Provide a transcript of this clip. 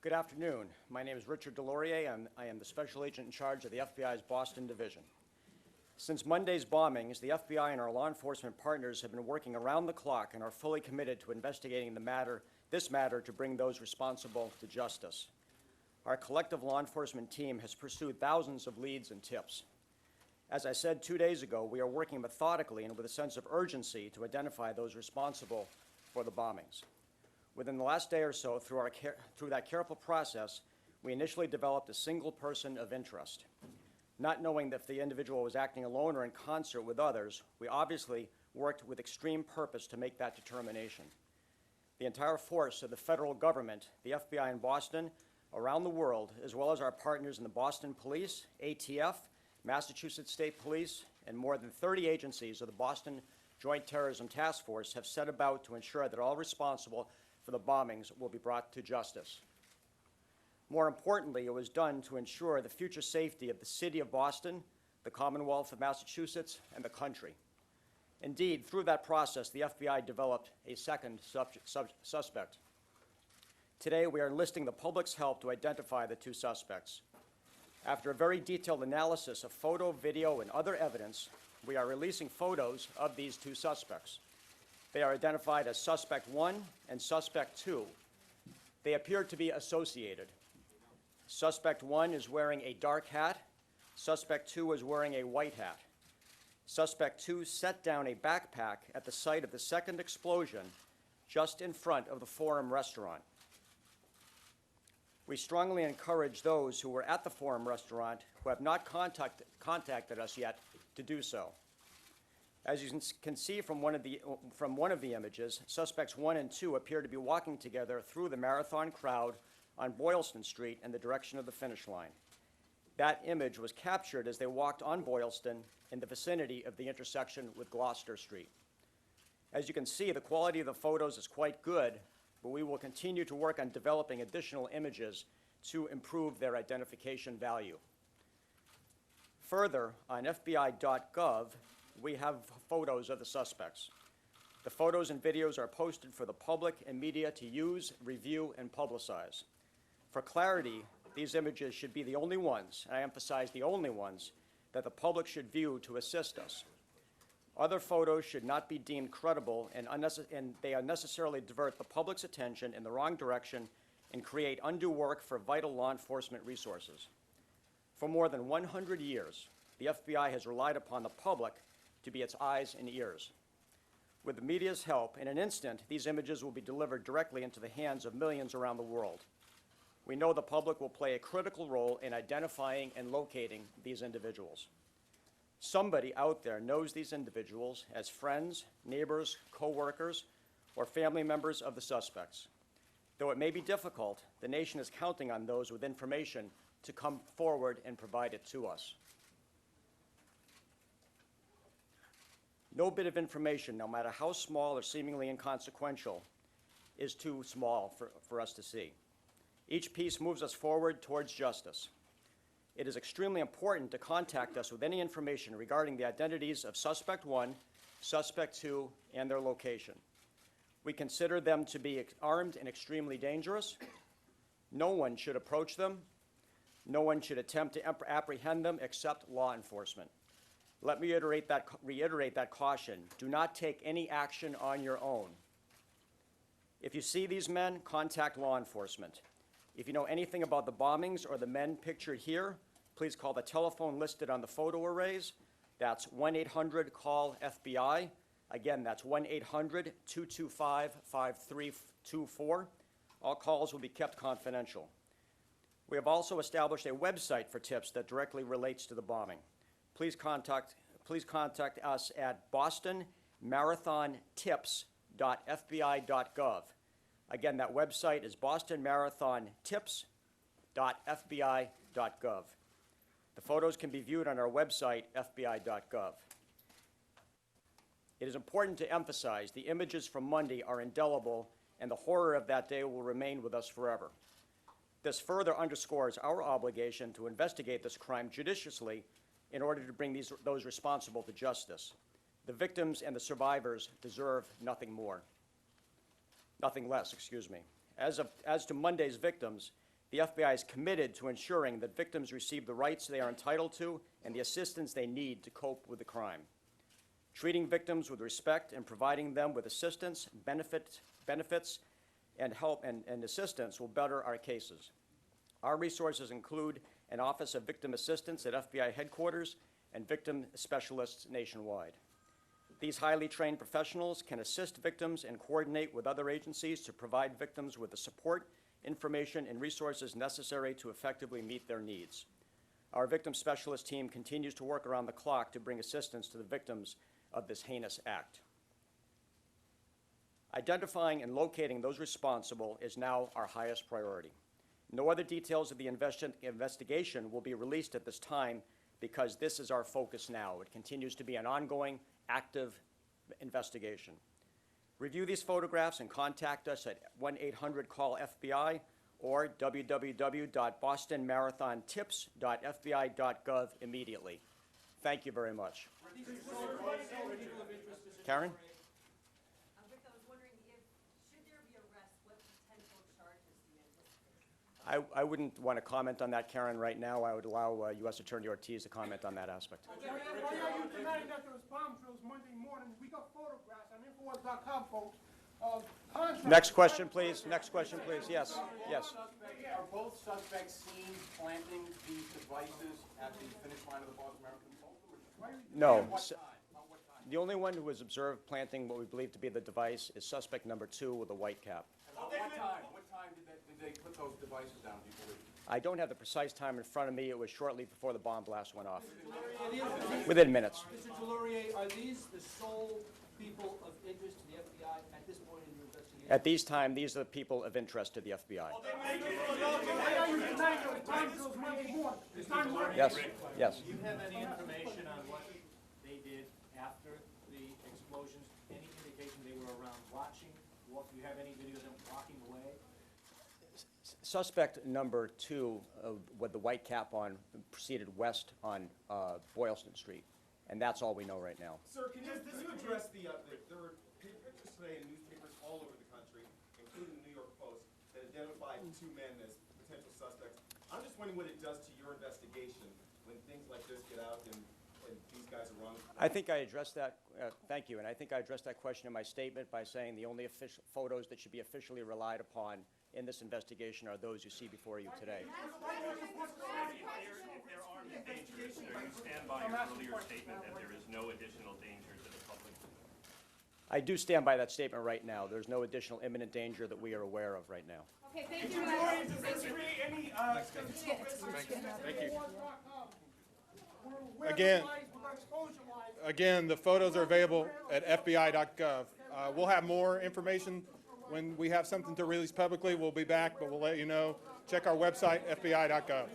Good afternoon. My name is Richard DesLauries, and I am the Special Agent in charge of the FBI's Boston Division. Since Monday's bombings, the FBI and our law enforcement partners have been working around the clock and are fully committed to investigating this matter to bring those responsible to justice. Our collective law enforcement team has pursued thousands of leads and tips. As I said 2 days ago, we are working methodically and with a sense of urgency to identify those responsible for the bombings. Within the last day or so, through that careful process, we initially developed a single person of interest. Not knowing if the individual was acting alone or in concert with others, we obviously worked with extreme purpose to make that determination. The entire force of the federal government, the FBI in Boston, around the world, as well as our partners in the Boston Police, ATF, Massachusetts State Police, and more than 30 agencies of the Boston Joint Terrorism Task Force have set about to ensure that all responsible for the bombings will be brought to justice. More importantly, it was done to ensure the future safety of the city of Boston, the Commonwealth of Massachusetts, and the country. Indeed, through that process, the FBI developed a second suspect. Today, we are enlisting the public's help to identify the two suspects. After a very detailed analysis of photo, video, and other evidence, we are releasing photos of these two suspects. They are identified as Suspect 1 and Suspect 2. They appear to be associated. Suspect 1 is wearing a dark hat. Suspect 2 is wearing a white hat. Suspect 2 set down a backpack at the site of the second explosion just in front of the Forum restaurant. We strongly encourage those who were at the Forum restaurant who have not contacted us yet to do so. As you can see from one of the images, suspects 1 and 2 appear to be walking together through the marathon crowd on Boylston Street in the direction of the finish line. That image was captured as they walked on Boylston in the vicinity of the intersection with Gloucester Street. As you can see, the quality of the photos is quite good, but we will continue to work on developing additional images to improve their identification value. Further, on FBI.gov, we have photos of the suspects. The photos and videos are posted for the public and media to use, review, and publicize. For clarity, these images should be the only ones, and I emphasize the only ones, that the public should view to assist us. Other photos should not be deemed credible, and they unnecessarily divert the public's attention in the wrong direction and create undue work for vital law enforcement resources. For more than 100 years, the FBI has relied upon the public to be its eyes and ears. With the media's help, in an instant, these images will be delivered directly into the hands of millions around the world. We know the public will play a critical role in identifying and locating these individuals. Somebody out there knows these individuals as friends, neighbors, co-workers, or family members of the suspects. Though it may be difficult, the nation is counting on those with information to come forward and provide it to us. No bit of information, no matter how small or seemingly inconsequential, is too small for us to see. Each piece moves us forward towards justice. It is extremely important to contact us with any information regarding the identities of Suspect 1, Suspect 2, and their location. We consider them to be armed and extremely dangerous. No one should approach them. No one should attempt to apprehend them except law enforcement. Let me reiterate that caution. Do not take any action on your own. If you see these men, contact law enforcement. If you know anything about the bombings or the men pictured here, please call the telephone listed on the photo arrays. That's 1-800-CALL-FBI. Again, that's 1-800-225-5324. All calls will be kept confidential. We have also established a website for tips that directly relates to the bombing. Please contact us at bostonmarathontips.fbi.gov. Again, that website is bostonmarathontips.fbi.gov. The photos can be viewed on our website, fbi.gov. It is important to emphasize the images from Monday are indelible, and the horror of that day will remain with us forever. This further underscores our obligation to investigate this crime judiciously in order to bring those responsible to justice. The victims and the survivors deserve nothing less. As to Monday's victims, The FBI is committed to ensuring that victims receive the rights they are entitled to and the assistance they need to cope with the crime. Treating victims with respect and providing them with assistance, benefits, and help and assistance will better our cases. Our resources include an Office of Victim Assistance at FBI headquarters and victim specialists nationwide. These highly trained professionals can assist victims and coordinate with other agencies to provide victims with the support, information, and resources necessary to effectively meet their needs. Our victim specialist team continues to work around the clock to bring assistance to the victims of this heinous act. Identifying and locating those responsible is now our highest priority. No other details of the investigation will be released at this time because this is our focus now. It continues to be an ongoing, active investigation. Review these photographs and contact us at 1-800-CALL-FBI or www.bostonmarathontips.fbi.gov immediately. Thank you very much. Karen? Rick, I was wondering should there be arrest, what potential charges do you anticipate? I wouldn't want to comment on that, Karen, right now. I would allow U.S. Attorney Ortiz to comment on that aspect. Why are you denying that there was bomb drills Monday morning? We got photographs on Infowars.com, folks, of contractors. Next question, please. Next question, please. Yes. Yes. Are both suspects seen planting these devices at the finish line of the Boston Marathon? No. At what time? The only one who was observed planting what we believe to be the device is suspect number 2 with a white cap. What time? What time did they put those devices down, do you believe? I don't have the precise time in front of me. It was shortly before the bomb blast went off. Within minutes. Mr. DesLauries, are these the sole people of interest to the FBI at this point in your investigation? At these time, these are the people of interest to the FBI. Why are you denying there was bomb drills Monday morning? It's not morning. Yes. Yes. Do you have any information on what they did after the explosions? Any indication they were around watching? Do you have any video of them walking away? Suspect number 2 with the white cap on proceeded west on Boylston Street, and that's all we know right now. Sir, can you address there were pictures today in newspapers all over the country, including the New York Post, that identified 2 men as potential suspects. I'm just wondering what it does to your investigation when things like this get out and these guys are wrong. I think I addressed that, thank you, and I think I addressed that question in my statement by saying the only official photos that should be officially relied upon in this investigation are those you see before you today. If there aren't dangers, do you stand by your earlier statement that there is no additional danger to the public? I do stand by that statement right now. There's no additional imminent danger that we are aware of right now. Okay, thank you. Again, the photos are available at FBI.gov. We'll have more information when we have something to release publicly. We'll be back, but we'll let you know. Check our website, FBI.gov.